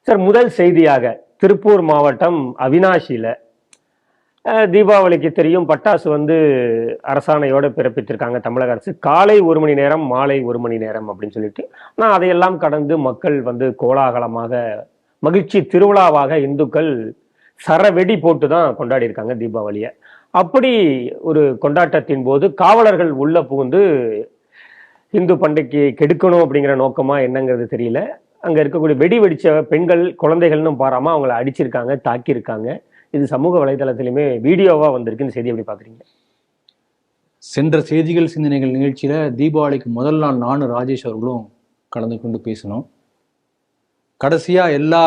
Sir, முதல் செய்தியாக திருப்பூர் மாவட்டம் அவினாஷியில தீபாவளிக்கு தெரியும் பட்டாசு அரசாணையோட பிறப்பித்திருக்காங்க தமிழக அரசு. காலை 1 மணி நேரம், மாலை 1 மணி நேரம் அப்படின்னு சொல்லிட்டு. ஆனால் அதையெல்லாம் கடந்து மக்கள் கோலாகலமாக மகிழ்ச்சி திருவிழாவாக இந்துக்கள் சரவெடி போட்டு தான் கொண்டாடி இருக்காங்க தீபாவளியை. அப்படி ஒரு கொண்டாட்டத்தின் போது காவலர்கள் உள்ள புகுந்து இந்து பண்டிகைக்கு கெடுக்கணும் அப்படிங்கிற நோக்கமா என்னங்கிறது தெரியல. அங்க இருக்கக்கூடிய வெடி வெடிச்ச பெண்கள் குழந்தைகள்னு பாராம அவங்கள அடிச்சிருக்காங்க, தாக்கியிருக்காங்க. இது சமூக வலைதளத்திலுமே வீடியோவா வந்திருக்கு. இந்த செய்தி எப்படி பாக்குறீங்க? சென்ற செய்திகள் சிந்தனைகள் நிகழ்ச்சியில தீபாவளிக்கு முதல் நாள் நானும் ராஜேஷ் அவர்களும் கலந்து கொண்டு பேசணும். கடைசியா எல்லா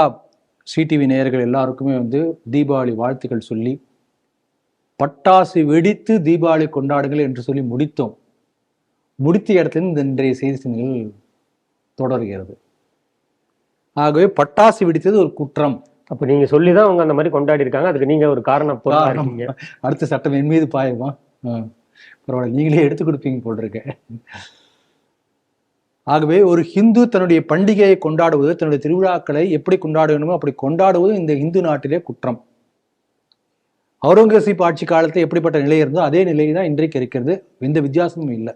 சிடிவி நேயர்கள் எல்லாருக்குமே தீபாவளி வாழ்த்துக்கள் சொல்லி பட்டாசு வெடித்து தீபாவளி கொண்டாடுங்கள் என்று சொல்லி முடித்தோம். முடித்த இடத்துல இந்த இன்றைய செய்தி சிந்தனைகள் தொடர்கிறது. ஆகவே பட்டாசு வெடித்தது ஒரு குற்றம். அப்ப நீங்க சொல்லிதான் அவங்க அந்த மாதிரி கொண்டாடி இருக்காங்க. அதுக்கு நீங்க ஒரு காரணம் அடுத்த சட்டம் என் மீது பாயமா? பரவாயில்ல, நீங்களே எடுத்து கொடுப்பீங்க போல் இருக்க. ஆகவே ஒரு ஹிந்து தன்னுடைய பண்டிகையை கொண்டாடுவது, தன்னுடைய திருவிழாக்களை எப்படி கொண்டாட வேண்டுமோ அப்படி கொண்டாடுவது இந்த இந்து நாட்டிலே குற்றம். அவுரங்கசீப் ஆட்சி காலத்தில் எப்படிப்பட்ட நிலை இருந்தோ அதே நிலை தான் இன்றைக்கு இருக்கிறது. எந்த வித்தியாசமும் இல்லை.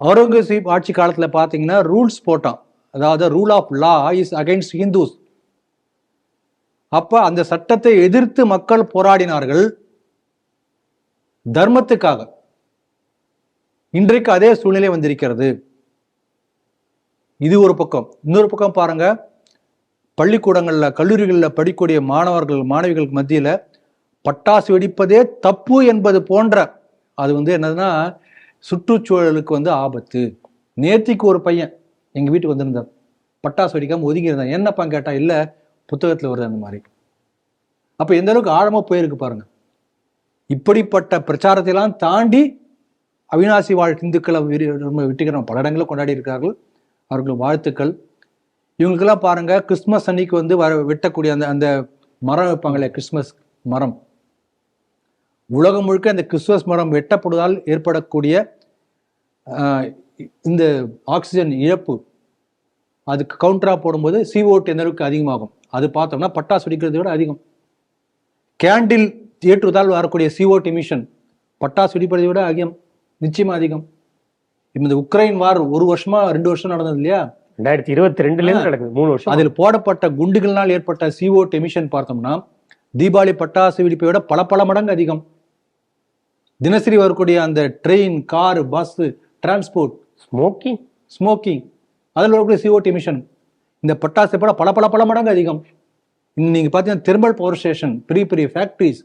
அவுரங்கசீப் ஆட்சி காலத்துல பாத்தீங்கன்னா ரூல்ஸ் போட்டான். அதாவது rule of law is against Hindus. அப்ப அந்த சட்டத்தை எதிர்த்து மக்கள் போராடினார்கள் தர்மத்துக்காக. இன்றைக்கு அதே சூழ்நிலை வந்திருக்கிறது. இது ஒரு பக்கம். இன்னொரு பக்கம் பாருங்க, பள்ளிக்கூடங்கள்ல கல்லூரிகள்ல படிக்கக்கூடிய மாணவர்கள் மாணவிகளுக்கு மத்தியில பட்டாசு வெடிப்பதே தப்பு என்பது போன்ற அது என்னதுன்னா சுற்றுச்சூழலுக்கு ஆபத்து. நேர்த்திக்கு ஒரு பையன் எங்க வீட்டுக்கு வந்திருந்தார், பட்டாசு வெடிக்காம ஒதுங்கி இருந்தான். என்னப்பா கேட்டா, இல்ல புத்தகத்துல வருது அந்த மாதிரி. அப்ப எந்த அளவுக்கு ஆழமா போயிருக்கு பாருங்க. இப்படிப்பட்ட பிரச்சாரத்தை எல்லாம் தாண்டி அவினாசி வாழ் இந்துக்களை விட்டுக்கிறோம் பல இடங்களில் கொண்டாடி இருக்கிறார்கள். அவர்களுக்கு வாழ்த்துக்கள். இவங்களுக்கெல்லாம் பாருங்க, கிறிஸ்துமஸ் அன்னைக்கு வெட்டக்கூடிய அந்த அந்த மரம் வைப்பாங்களே, கிறிஸ்துமஸ் மரம். உலகம் முழுக்க அந்த கிறிஸ்துமஸ் மரம் வெட்டப்படுவதால் ஏற்படக்கூடிய இந்த ஆக்சிஜன் இழப்பு, அதுக்கு கவுண்டரா போடும்போது CO2 எந்த அளவுக்கு அதிகமாகும் அது பார்த்தோம்னா பட்டாசு வெடிக்கிறதை விட அதிகம். கேண்டில் ஏற்றுவதால் வரக்கூடிய CO2 எமிஷன் பட்டாசு வெடிப்பதை விட அதிகம், நிச்சயமா அதிகம். இந்த உக்ரைன் வார் 1 வருஷமா 2 வருஷம் நடந்தது இல்லையா? 2022 நடக்குது, 3 வருஷம். அதில் போடப்பட்ட குண்டுகளினால் ஏற்பட்ட CO2 எமிஷன் பார்த்தோம்னா தீபாவளி பட்டாசு வெடிப்பை விட பல மடங்கு அதிகம். தினசரி வரக்கூடிய அந்த train, car, bus, transport, smoking அதில் வரக்கூடிய CO2 எமிஷன் இந்த பட்டாசை போட பல மடங்கு அதிகம். நீங்க பார்த்தீங்கன்னா தெர்மல் பவர் ஸ்டேஷன், பெரிய ஃபேக்டரிஸ்,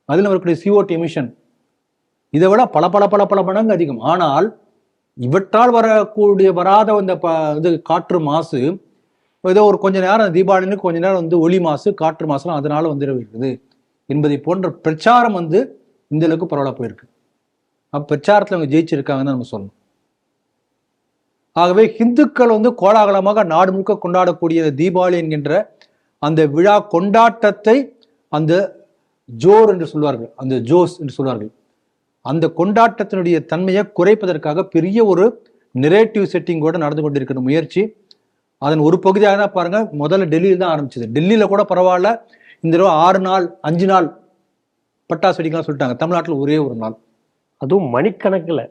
அதில் வரக்கூடிய CO2 எமிஷன் இதை விட பல மடங்கு அதிகம். ஆனால் இவற்றால் வராத இந்த காற்று மாசு ஏதோ ஒரு கொஞ்ச நேரம் தீபாவளின்னு கொஞ்ச நேரம் ஒளி மாசு, காற்று மாசுலாம் அதனால இருக்குது என்பதை போன்ற பிரச்சாரம் இந்த அளவுக்கு பரவலா போயிருக்கு. பிரச்சாரத்துல அவங்க ஜெயிச்சிருக்காங்கன்னு நம்ம சொல்லணும். ஆகவே இந்துக்கள் கோலாகலமாக நாடு முழுக்க கொண்டாடக்கூடிய தீபாவளி என்கின்ற அந்த விழா கொண்டாட்டத்தை அந்த ஜோர் என்று சொல்வார்கள், அந்த ஜோஸ் என்று சொல்வார்கள். அந்த கொண்டாட்டத்தினுடைய தன்மையை குறைப்பதற்காக பெரிய ஒரு நெரேட்டிவ் செட்டிங்கோட நடந்து கொண்டிருக்கிற முயற்சி. அதன் ஒரு பகுதியாக தான் பாருங்க, முதல்ல டெல்லியில் தான் ஆரம்பிச்சது. டெல்லியில கூட பரவாயில்ல, இந்த தடவை 6 நாள் 5 நாள் பட்டாசு வெடிக்கலாம் சொல்லிட்டாங்க. தமிழ்நாட்டில் ஒரே ஒரு நாள், அதுவும் மணிக்கணக்கில்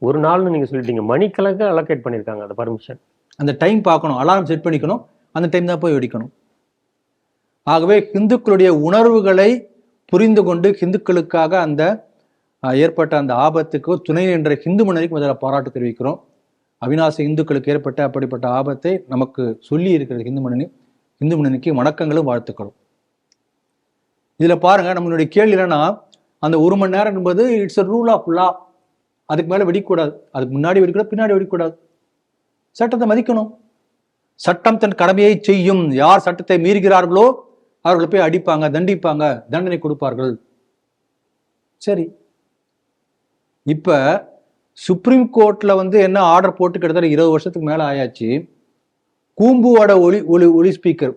ஒரு நாள்னு நீங்க சொல்லிட்டீங்க. மணிக்கணக்கில் அலோகேட் பண்ணியிருக்காங்க அந்த பர்மிஷன். அந்த டைம் பார்க்கணும், அலாரம் செட் பண்ணிக்கணும், அந்த டைம் தான் போய் வெடிக்கணும். ஆகவே இந்துக்களுடைய உணர்வுகளை புரிந்து கொண்டு இந்துக்களுக்காக அந்த ஏற்பட்ட அந்த ஆபத்துக்கு துணை நின்ற இந்து முன்னணிக்கு முதல்ல பாராட்டு தெரிவிக்கிறோம். அவினாசி இந்துக்களுக்கு ஏற்பட்ட அப்படிப்பட்ட ஆபத்தை நமக்கு சொல்லி இருக்கிற இந்து முன்னணிக்கு வணக்கங்களும் வாழ்த்துக்களும். இதுல பாருங்க, நம்மளுடைய கேள்வி என்னன்னா, அந்த 1 மணி நேரம் என்பது இட்ஸ் ரூல் ஆஃப் லா. அதுக்கு மேல வெடிக்கூடாது, அதுக்கு முன்னாடி வெடிக்கூடாது, பின்னாடி வெடிக்கூடாது. சட்டத்தை மதிக்கணும். சட்டம் தன் கடமையை செய்யும். யார் சட்டத்தை மீறுகிறார்களோ அவர்களை போய் அடிப்பாங்க, தண்டிப்பாங்க, தண்டனை கொடுப்பார்கள். சரி, இப்ப சுப்ரீம் கோர்ட்ல என்ன ஆர்டர் போட்டு கிட்டத்தட்ட 20 வருஷத்துக்கு மேல ஆயாச்சு. கூம்புவோட ஒளி ஸ்பீக்கர்,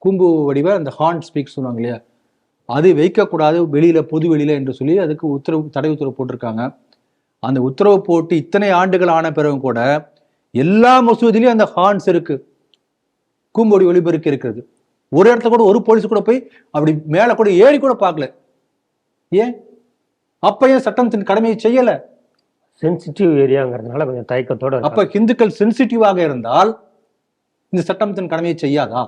கூம்பு வடிவ அந்த ஹார்ன் ஸ்பீக் சொல்லுவாங்க இல்லையா, அது வைக்கக்கூடாது வெளியில, பொது வெளியில என்று சொல்லி அதுக்கு தடை உத்தரவு போட்டிருக்காங்க. அந்த உத்தரவு போட்டு இத்தனை ஆண்டுகள் ஆன பிறகு கூட எல்லா மசூதிலையும் அந்த ஹார்ன்ஸ் இருக்கு. கூம்போடி ஒளிபெருக்கி இருக்கிறது. ஒரு இடத்துல கூட ஒரு போலீஸ் கூட போய் அப்படி மேல கூட ஏறி கூட பார்க்கல. ஏன்? அப்ப ஏன் சட்டத்தின் கடமையை செய்யல? சென்சிட்டிவ் ஏரியாங்கிறதுனால கொஞ்சம் தயக்கத்தோட அப்ப இருக்காங்க. ஹிந்துக்கள் சென்சிட்டிவாக இருந்தால் இந்த சட்டத்தின் கடமையை செய்யாதா?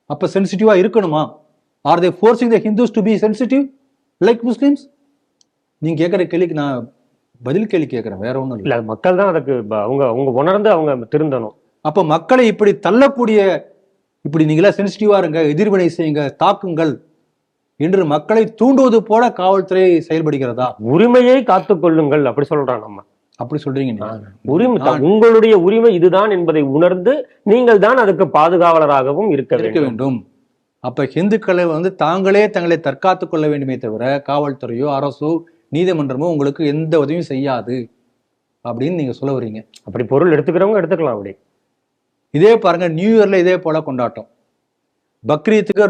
அப்ப சென்சிட்டிவா இருக்கணுமா? Are they forcing the Hindus to be sensitive like Muslims? நீங்க கேட்கிற கேள்விக்கு நான் பதில் கேள்வி கேட்கிறேன், வேற ஒண்ணும் இல்லை. இல்ல மக்கள் தான் அதுக்கு அவங்க அவங்க உணர்ந்து அவங்க திருந்தணும். அப்ப மக்களை இப்படி தள்ளக்கூடிய, இப்படி நீங்களா சென்சிட்டிவா இருங்க, எதிர்வினை செய்யுங்க, தாக்குங்கள் என்று மக்களை தூண்டுவது போல காவல்துறை செயல்படுகிறதா? உரிமையை காத்துக் கொள்ளுங்கள் அப்படி சொல்றான். நம்ம அப்படி சொல்றீங்க நீங்க. உரிமை உங்களுடைய உரிமை இதுதான் என்பதை உணர்ந்து நீங்கள் தான் அதுக்கு பாதுகாவலராகவும் இருக்க வேண்டும். அப்ப ஹிந்துக்களை தாங்களே தங்களை தற்காத்துக் கொள்ள வேண்டுமே தவிர காவல்துறையோ அரசோ நீதிமன்றமோ உங்களுக்கு எந்த உதவியும் செய்யாது அப்படின்னு நீங்க சொல்ல வர்றீங்க. அப்படி பொருள் எடுத்துக்கிறவங்க எடுத்துக்கலாம். அப்படி இதே பாருங்க, நியூ இயர்ல இதே போல கொண்டாட்டம். பக்ரீத்துக்கு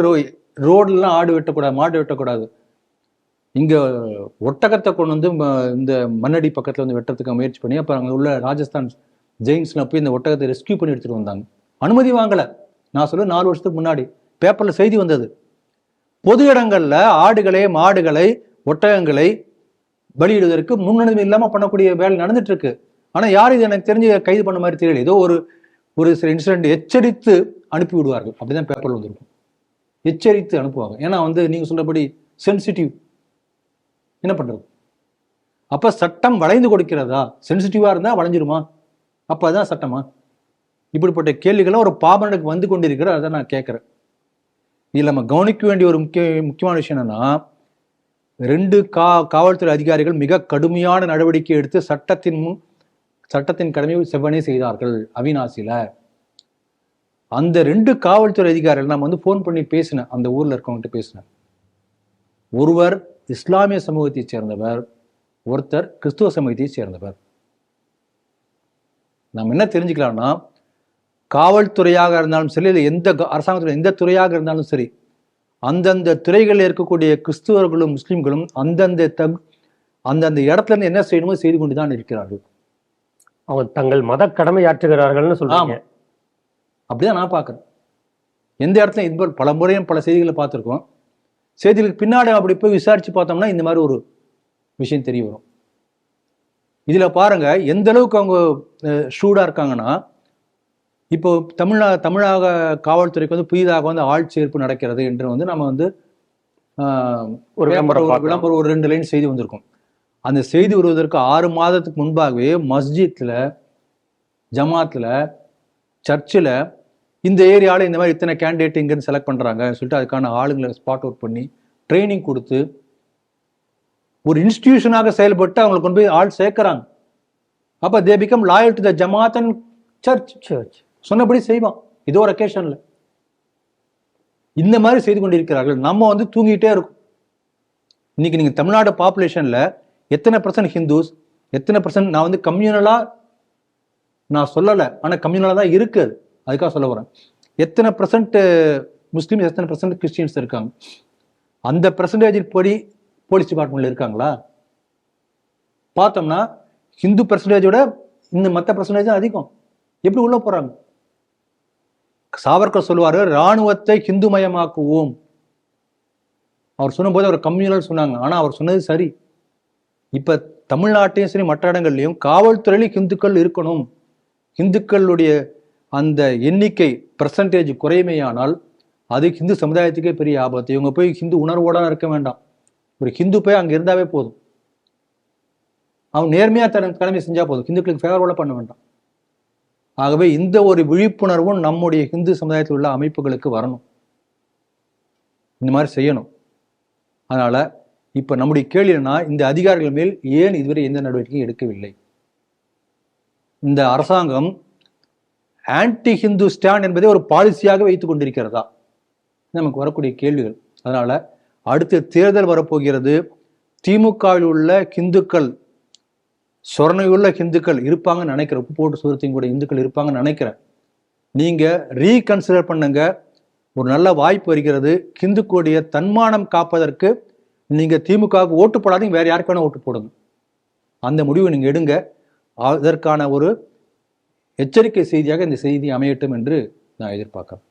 ரோட்லாம் ஆடு வெட்டக்கூடாது, மாடு வெட்டக்கூடாது. இங்க ஒட்டகத்தை கொண்டு வந்து இந்த மண்ணடி பக்கத்துல வந்து வெட்டுறதுக்கு முயற்சி பண்ணி அப்ப அங்க உள்ள ராஜஸ்தான் ஜெயின்ஸ்ல போய் இந்த ஒட்டகத்தை ரெஸ்கியூ பண்ணி எடுத்துட்டு வந்தாங்க. அனுமதி வாங்கல. நான் சொல்ல 4 வருஷத்துக்கு முன்னாடி பேப்பர்ல செய்தி வந்தது. பொது இடங்கள்ல ஆடுகளை, மாடுகளை, ஒட்டகங்களை பலியிடுவதற்கு முன்னனுமதி இல்லாம பண்ணக்கூடிய வேலை நடந்துட்டு இருக்கு. ஆனா யாரும் இது எனக்கு தெரிஞ்சு கைது பண்ண மாதிரி தெரியல. ஏதோ ஒரு சில இன்சிடென்ட் எச்சரித்து அனுப்பி விடுவார்கள், அப்படிதான் பேப்பர்ல வந்திருக்கும். எச்சரித்து அனுப்புவாங்க. ஏன்னா நீங்க சொல்றபடி சென்சிட்டிவ், என்ன பண்றது? அப்ப சட்டம் வளைந்து கொடுக்கிறதா? சென்சிட்டிவா இருந்தா வளைஞ்சிருமா? அப்ப அதான் சட்டமா? இப்படிப்பட்ட கேள்விகளும் ஒரு பாமரனுக்கு வந்து கொண்டிருக்கிற, அதை நான் கேட்கிறேன். இதுல நம்ம கவனிக்க வேண்டிய ஒரு முக்கியமான விஷயம் என்னன்னா, 2 காவல்துறை அதிகாரிகள் மிக கடுமையான நடவடிக்கை எடுத்து சட்டத்தின் கடமையை செவ்வனே செய்தார்கள் அவினாசியில. அந்த 2 காவல்துறை அதிகாரிகள் நம்ம போன் பண்ணி பேசினேன், அந்த ஊர்ல இருக்கவங்ககிட்ட பேசினேன். ஒருவர் இஸ்லாமிய சமூகத்தை சேர்ந்தவர், ஒருத்தர் கிறிஸ்துவ சமூகத்தை சேர்ந்தவர். நம்ம என்ன தெரிஞ்சுக்கலாம்னா, காவல்துறையாக இருந்தாலும் சரி, இல்லை எந்த அரசாங்கத்துறை எந்த துறையாக இருந்தாலும் சரி, அந்தந்த துறைகளில் இருக்கக்கூடிய கிறிஸ்துவர்களும் முஸ்லிம்களும் அந்தந்த இடத்துல இருந்து என்ன செய்யணுமோ செய்து கொண்டுதான் இருக்கிறார்கள். அவங்க தங்கள் மத கடமையாற்றுகிறார்கள்னு சொல்றாங்க. அப்படிதான் நான் பார்க்கிறேன். எந்த இடத்துல இது பல முறையும் பல செய்திகளை பார்த்துருக்கோம். செய்திகளுக்கு பின்னாடி அப்படி போய் விசாரிச்சு பார்த்தோம்னா இந்த மாதிரி ஒரு விஷயம் தெரிய வரும். இதுல பாருங்க எந்த அளவுக்கு அவங்க ஷூடா இருக்காங்கன்னா, இப்போ தமிழக காவல்துறைக்கு புதிதாக ஆள் சேர்ப்பு நடக்கிறது என்று நம்ம ஒரு விளம்பரம் ஒரு 2 லைன் செய்தி வந்திருக்கும். அந்த செய்தி வருவதற்கு 6 மாதத்துக்கு முன்பாகவே மஸ்ஜித்ல, ஜமாத்ல, சர்ச்சில் இந்த ஏரியாவில் இந்த மாதிரி இத்தனை கேண்டிடேட் இங்கேருந்து செலக்ட் பண்ணுறாங்க சொல்லிட்டு அதுக்கான ஆளுங்களை ஸ்பாட் அவுட் பண்ணி ட்ரைனிங் கொடுத்து ஒரு இன்ஸ்டிடியூஷனாக செயல்பட்டு அவங்களுக்கு கொண்டு போய் ஆள் சேர்க்கிறாங்க. அப்போ they become loyal to the jamaat and church. சொன்னபடி செய்வான். இதோ ஒரு அக்கேஷன்ல இந்த மாதிரி செய்து கொண்டிருக்கிறார்கள். நம்ம தூங்கிட்டே இருக்கும். இன்னைக்கு நீங்க தமிழ்நாடு பாப்புலேஷன்ல எத்தனை % ஹிந்துஸ், எத்தனை % நான் கம்யூனலா நான் சொல்லலை, ஆனா கம்யூனலா தான் இருக்கு. அதுக்காக சொல்ல வரேன். எத்தனை % முஸ்லீம்ஸ், எத்தனை % கிறிஸ்டியன்ஸ் இருக்காங்க? அந்த பெர்சன்டேஜின் படி போலீஸ் டிபார்ட்மெண்ட்ல இருக்காங்களா? பார்த்தோம்னா ஹிந்து பெர்சன்டேஜோட இந்த மற்ற பெர்சன்டேஜ் அதிகம். எப்படி உள்ள போறாங்க? சாவர்கர் சொல்லுவாரு, இராணுவத்தை ஹிந்து மயமாக்குவோம். அவர் சொன்னபோது அவர் கம்யூனல் சொன்னாங்க, ஆனா அவர் சொன்னது சரி. இப்ப தமிழ்நாட்டையும் சரி மற்ற இடங்கள்லையும் காவல்துறையிலும் ஹிந்துக்கள் இருக்கணும். ஹிந்துக்களுடைய அந்த எண்ணிக்கை பெர்சன்டேஜ் குறைமையானால் அது ஹிந்து சமுதாயத்துக்கே பெரிய ஆபத்து. இவங்க போய் ஹிந்து உணர்வோட இருக்க வேண்டாம். ஒரு ஹிந்து போய் அங்க இருந்தாவே போதும். அவன் நேர்மையா கடமை செஞ்சா போதும். ஹிந்துக்களுக்கு ஃபேவரோட பண்ண வேண்டாம். ஆகவே இந்த ஒரு விழிப்புணர்வும் நம்முடைய ஹிந்து சமுதாயத்தில் உள்ள அமைப்புகளுக்கு வரணும். இந்த மாதிரி செய்யணும். அதனால இப்ப நம்முடைய கேள்வி என்னன்னா, இந்த அதிகாரிகள் மேல் ஏன் இதுவரை எந்த நடவடிக்கையும் எடுக்கவில்லை? இந்த அரசாங்கம் ஆன்டி ஹிந்து ஸ்டாண்ட் என்பதை ஒரு பாலிசியாக வைத்துக் கொண்டிருக்கிறதா? நமக்கு வரக்கூடிய கேள்விகள். அதனால அடுத்த தேர்தல் வரப்போகிறது. திமுகவில் உள்ள ஹிந்துக்கள், சொரணையுள்ள ஹிந்துக்கள் இருப்பாங்கன்னு நினைக்கிறேன். உப்பு போட்டு சுருத்தையும் கூட இந்துக்கள் இருப்பாங்கன்னு நினைக்கிறேன். நீங்க ரீகன்சிடர் பண்ணுங்க. ஒரு நல்ல வாய்ப்பு வருகிறது. ஹிந்துக்களுடைய தன்மானம் காப்பதற்கு நீங்க திமுகவுக்கு ஓட்டு போடாதீங்க, வேற யாருக்கு வேணா ஓட்டு போடுங்க. அந்த முடிவை நீங்க எடுங்க. அதற்கான ஒரு எச்சரிக்கை செய்தியாக இந்த செய்தி அமையட்டும் என்று நான் எதிர்பார்க்கிறேன்.